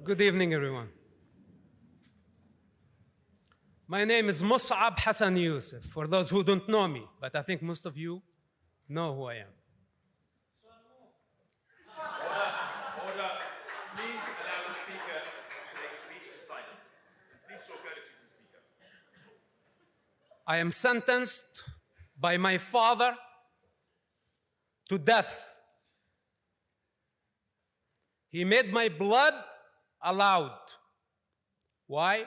Good evening, everyone. My name is Sheikh Hassan Yousef, for those who don't know me, but I think most of you know who I am. Order. Please allow the speaker to make a speech in silence. Please show courtesy to the speaker. I am sentenced by my father to death. He made my blood allowed. Why?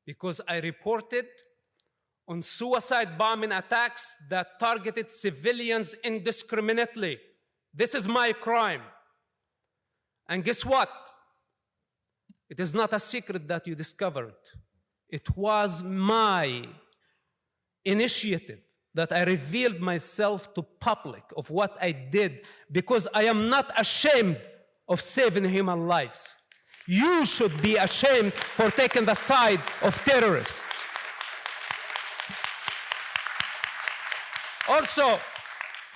Because I reported on suicide bombing attacks that targeted civilians indiscriminately. This is my crime. And guess what? It is not a secret that you discovered. It was my initiative that I revealed myself to public of what I did, because I am not ashamed of saving human lives. You should be ashamed for taking the side of terrorists. Also,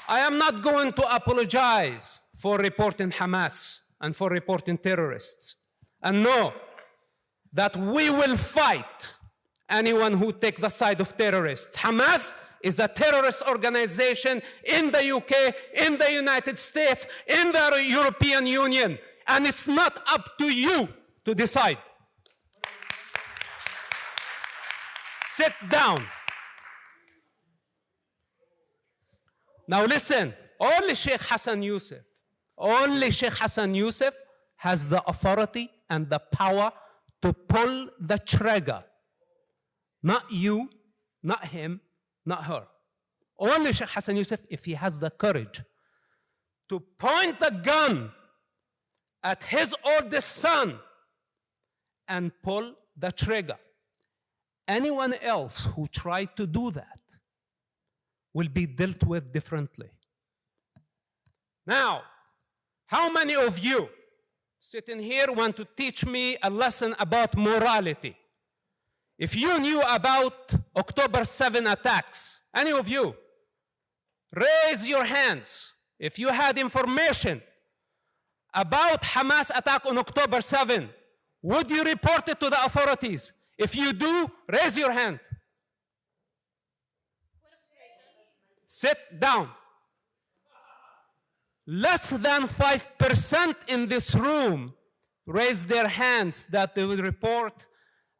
I am not going to apologize for reporting Hamas and for reporting terrorists. And know that we will fight anyone who takes the side of terrorists. Hamas is a terrorist organization in the UK, in the United States, in the European Union. And it's not up to you to decide. Sit down. Now listen, only Sheikh Hassan Yousef has the authority and the power to pull the trigger. Not you, not him, not her. Only Sheikh Hassan Yousef, if he has the courage to point the gun at his oldest son and pull the trigger. Anyone else who tried to do that will be dealt with differently. Now, how many of you sitting here want to teach me a lesson about morality? If you knew about October 7 attacks, any of you, raise your hands. If you had information about Hamas attack on October 7, would you report it to the authorities? If you do, raise your hand. Sit down. Less than 5% in this room raised their hands that they would report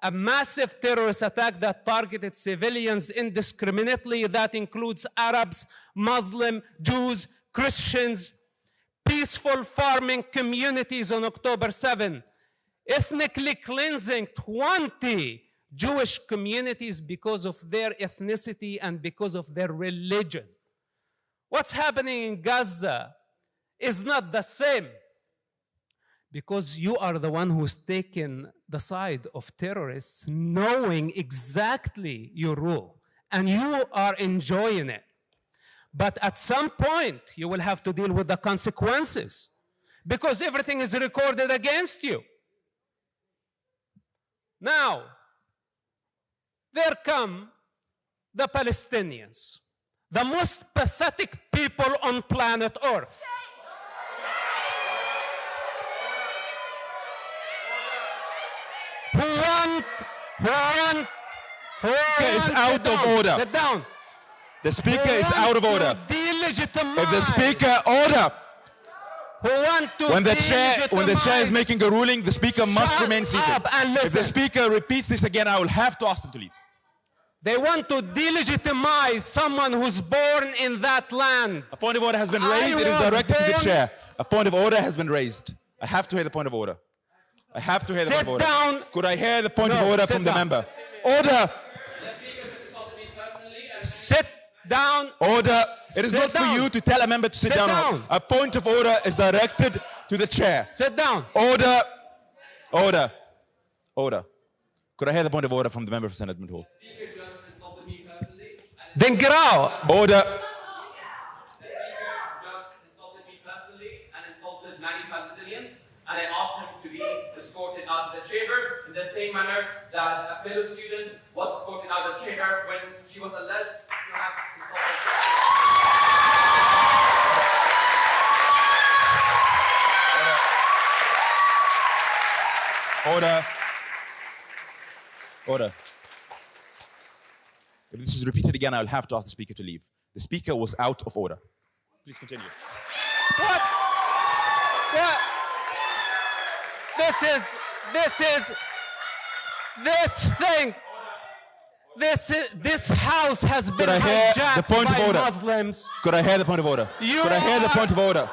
a massive terrorist attack that targeted civilians indiscriminately. That includes Arabs, Muslims, Jews, Christians, peaceful farming communities on October 7, ethnically cleansing 20 Jewish communities because of their ethnicity and because of their religion. What's happening in Gaza is not the same, because you are the one who's taken the side of terrorists, knowing exactly your role, and you are enjoying it. But at some point, you will have to deal with the consequences, because everything is recorded against you. Now, there come the Palestinians, the most pathetic people on planet Earth. Is out of order. Sit down. The speaker is out of order. If the speaker order, when the chair is making a ruling, the speaker must remain seated. If the speaker repeats this again, I will have to ask them to leave. They want to delegitimize someone who's born in that land. A point of order has been raised. It is directed to the chair. A point of order has been raised. I have to hear the point of order. I have to hear the point of order. Sit down. Could I hear the point of order from the member? Order. Sit down. Order. It is not for you to tell a member to sit down. A point of order is directed to the chair. Sit down. Order. Order. Order. Could I hear the point of order from the member for Senate Hall? Then get out. Order. The speaker just insulted me personally and insulted many Palestinians, and I asked him to be escorted out of the chamber in the same manner that a fellow student was escorted out of the chamber when she was alleged to have insulted. Order. Order. If this is repeated again, I'll have to ask the speaker to leave. The speaker was out of order. Please continue. What? What? This house has been hijacked by Muslims. Could I hear the point of order? Could I hear the point of order?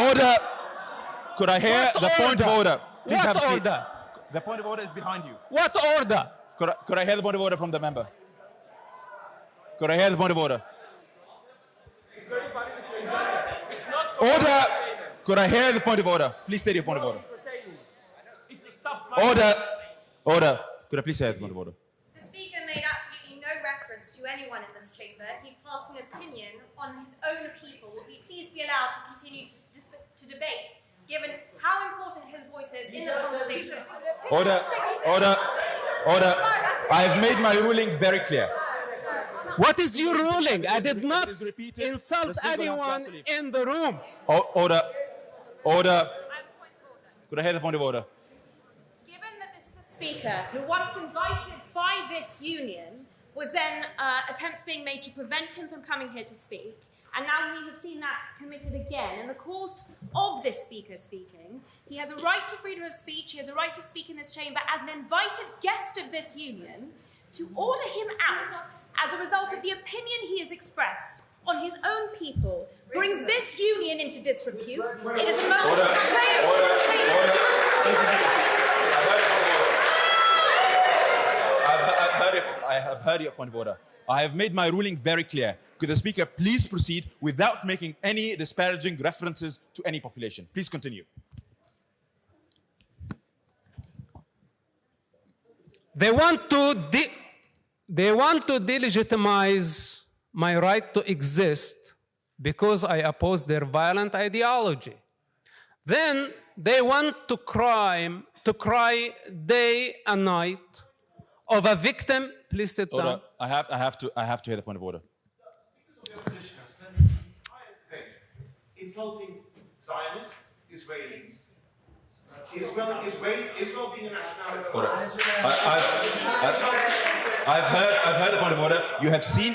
Order. Could I hear the point of order? Please have a seat. The point of order is behind you. What order? Could I hear the point of order from the member? Could I hear the point of order? Order! Could I hear the point of order? Please state your point of order. Order! Order! Could I please hear the point of order? The speaker made absolutely no reference to anyone in this chamber. He cast an opinion on his own people. Would he please be allowed to continue to debate, given how important his voice is in this conversation? Order! Order! Order! I have made my ruling very clear. What is your ruling? I did not insult anyone in the room. Order. Order. Could I hear the point of order? Given that this is a speaker who once invited by this union, was then attempts being made to prevent him from coming here to speak, and now we have seen that committed again in the course of this speaker speaking, he has a right to freedom of speech, he has a right to speak in this chamber as an invited guest of this union. To order him out as a result of the opinion he has expressed on his own people brings this union into disrepute. It is a moment of shame for this chamber. I have heard your point of order. I have made my ruling very clear. Could the speaker please proceed without making any disparaging references to any population? Please continue. They want to delegitimize my right to exist because I oppose their violent ideology. Then they want to cry day and night of a victim. Please sit down. I have to hear the point of order. Insulting Zionists, Israelis. Israel being a nationality. I've heard the point of order. You have seen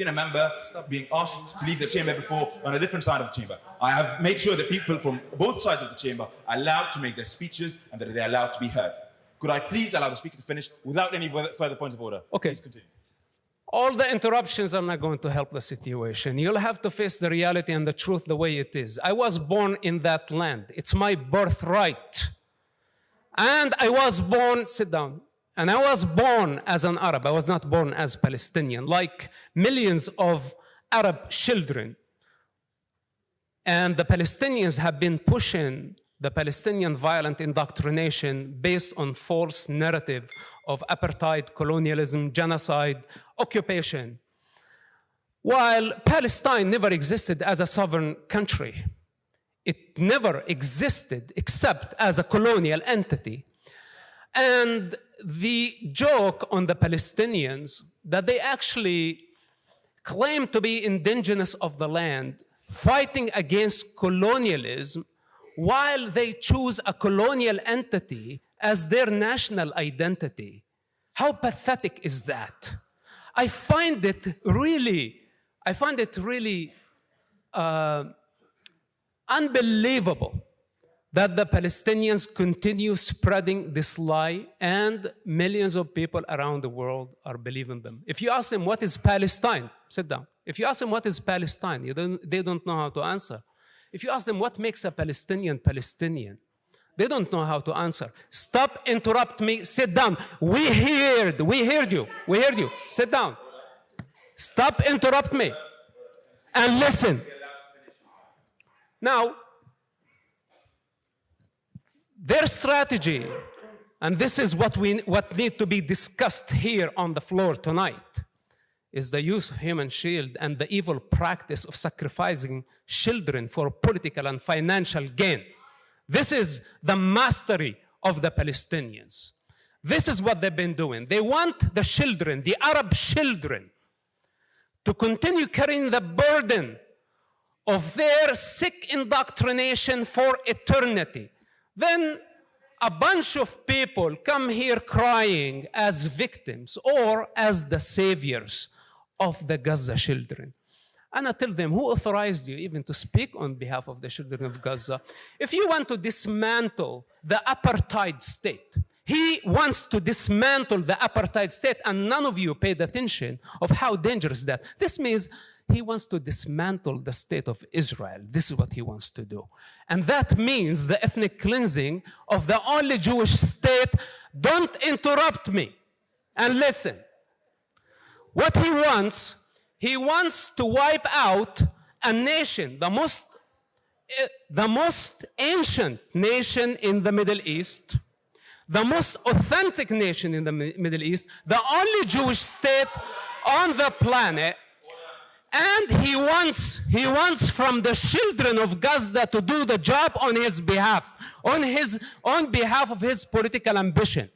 a member being asked to leave the chamber before on a different side of the chamber. I have made sure that people from both sides of the chamber are allowed to make their speeches and that they're allowed to be heard. Could I please allow the speaker to finish without any further points of order? Okay. Please continue. All the interruptions are not going to help the situation. You'll have to face the reality and the truth the way it is. I was born in that land. It's my birthright. And I was born, sit down, and I was born as an Arab. I was not born as Palestinian, like millions of Arab children. And the Palestinians have been pushing the Palestinian violent indoctrination based on false narrative of apartheid, colonialism, genocide, occupation. While Palestine never existed as a sovereign country, it never existed except as a colonial entity. And the joke on the Palestinians that they actually claim to be indigenous of the land, fighting against colonialism, while they choose a colonial entity as their national identity. How pathetic is that? I find it really unbelievable that the Palestinians continue spreading this lie and millions of people around the world are believing them. If you ask them what is Palestine, sit down. If you ask them what is Palestine, they don't know how to answer. If you ask them what makes a Palestinian Palestinian, they don't know how to answer. Stop, interrupt me, sit down. We heard you. Sit down. Stop, interrupt me, and listen. Now, their strategy, and this is what need to be discussed here on the floor tonight, is the use of human shield and the evil practice of sacrificing children for political and financial gain. This is the mastery of the Palestinians. This is what they've been doing. They want the children, the Arab children, to continue carrying the burden of their sick indoctrination for eternity. Then a bunch of people come here crying as victims or as the saviors of the Gaza children. And I tell them, who authorized you even to speak on behalf of the children of Gaza? If you want to dismantle the apartheid state, he wants to dismantle the apartheid state, and none of you paid attention of how dangerous that. This means he wants to dismantle the state of Israel. This is what he wants to do. And that means the ethnic cleansing of the only Jewish state. Don't interrupt me and listen. What he wants to wipe out a nation, the most ancient nation in the Middle East, the most authentic nation in the Middle East, the only Jewish state on the planet, and he wants from the children of Gaza to do the job on his behalf, on behalf of his political ambition.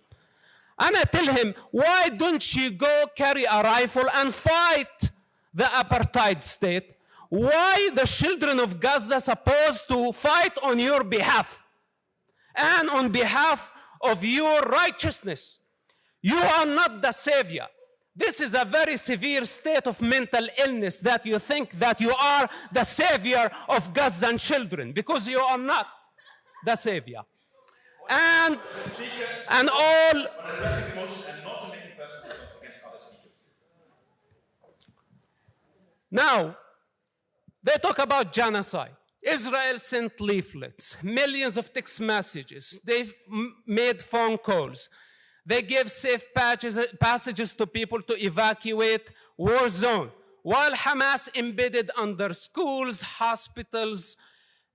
And I tell him, why don't you go carry a rifle and fight the apartheid state? Why the children of Gaza supposed to fight on your behalf and on behalf of your righteousness? You are not the savior. This is a very severe state of mental illness that you think that you are the savior of Gazan children, because you are not the savior. And all. Addressing emotion and not making personal assaults against other speakers. Now, they talk about genocide. Israel sent leaflets, millions of text messages. They made phone calls. They gave safe passages to people to evacuate war zone. While Hamas embedded under schools, hospitals,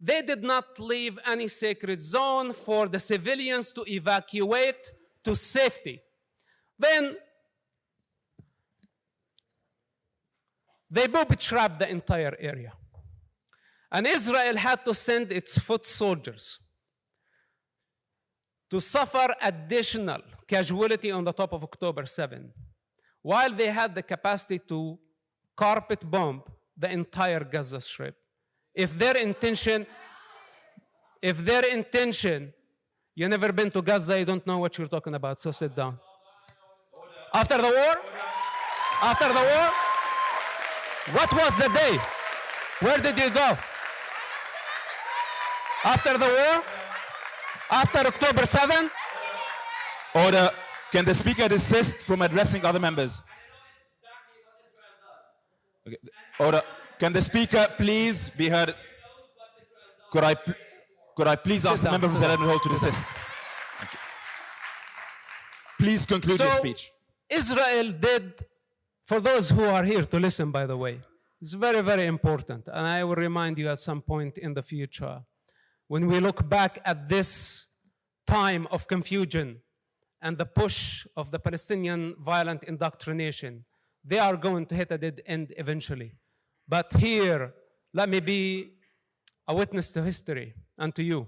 they did not leave any sacred zone for the civilians to evacuate to safety. Then they booby-trapped the entire area. And Israel had to send its foot soldiers to suffer additional casualty on the top of October 7, while they had the capacity to carpet bomb the entire Gaza Strip. If their intention, you never been to Gaza, you don't know what you're talking about, so sit down. After the war, what was the day? Where did you go? After the war? After October 7? Order. Can the speaker desist from addressing other members? Okay. Order. Can the speaker please be heard? Could I please ask the member from Israel to desist? Thank you. Please conclude your speech. Israel did, for those who are here to listen, by the way, it's very, very important. And I will remind you at some point in the future, when we look back at this time of confusion and the push of the Palestinian violent indoctrination, they are going to hit a dead end eventually. But here, let me be a witness to history and to you.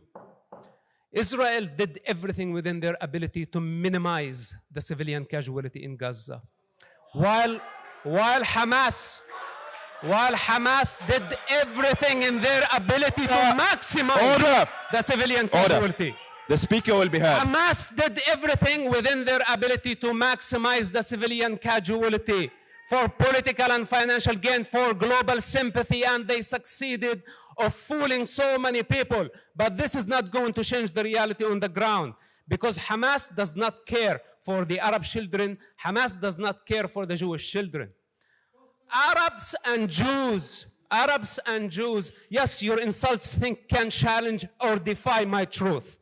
Israel did everything within their ability to minimize the civilian casualty in Gaza. While Hamas did everything in their ability to maximize the civilian casualty. The speaker will be heard. Hamas did everything within their ability to maximize the civilian casualty for political and financial gain, for global sympathy, and they succeeded of fooling so many people. But this is not going to change the reality on the ground, because Hamas does not care for the Arab children. Hamas does not care for the Jewish children. Arabs and Jews, yes, your insults can challenge or defy my truth.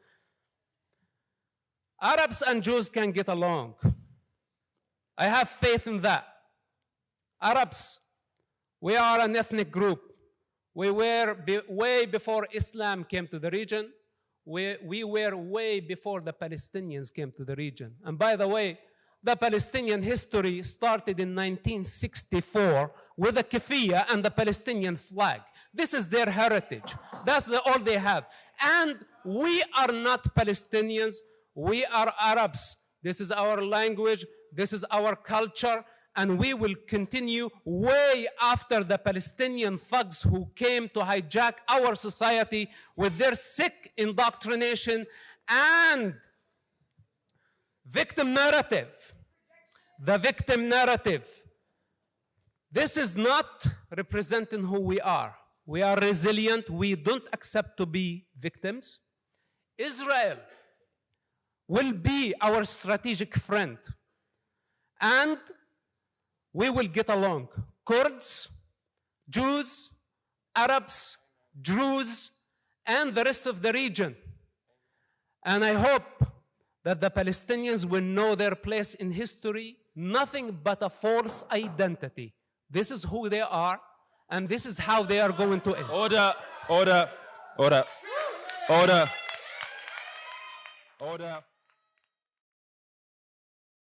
Arabs and Jews can get along. I have faith in that. Arabs, we are an ethnic group. We were way before Islam came to the region. We were way before the Palestinians came to the region. And by the way, the Palestinian history started in 1964 with the keffiyeh and the Palestinian flag. This is their heritage. That's all they have. And we are not Palestinians. We are Arabs. This is our language. This is our culture. And we will continue way after the Palestinian thugs who came to hijack our society with their sick indoctrination and victim narrative. The victim narrative. This is not representing who we are. We are resilient. We don't accept to be victims. Israel will be our strategic friend. And we will get along. Kurds, Jews, Arabs, Druze, and the rest of the region. And I hope that the Palestinians will know their place in history, nothing but a false identity. This is who they are, and this is how they are going to end. Order, order, order, order, order.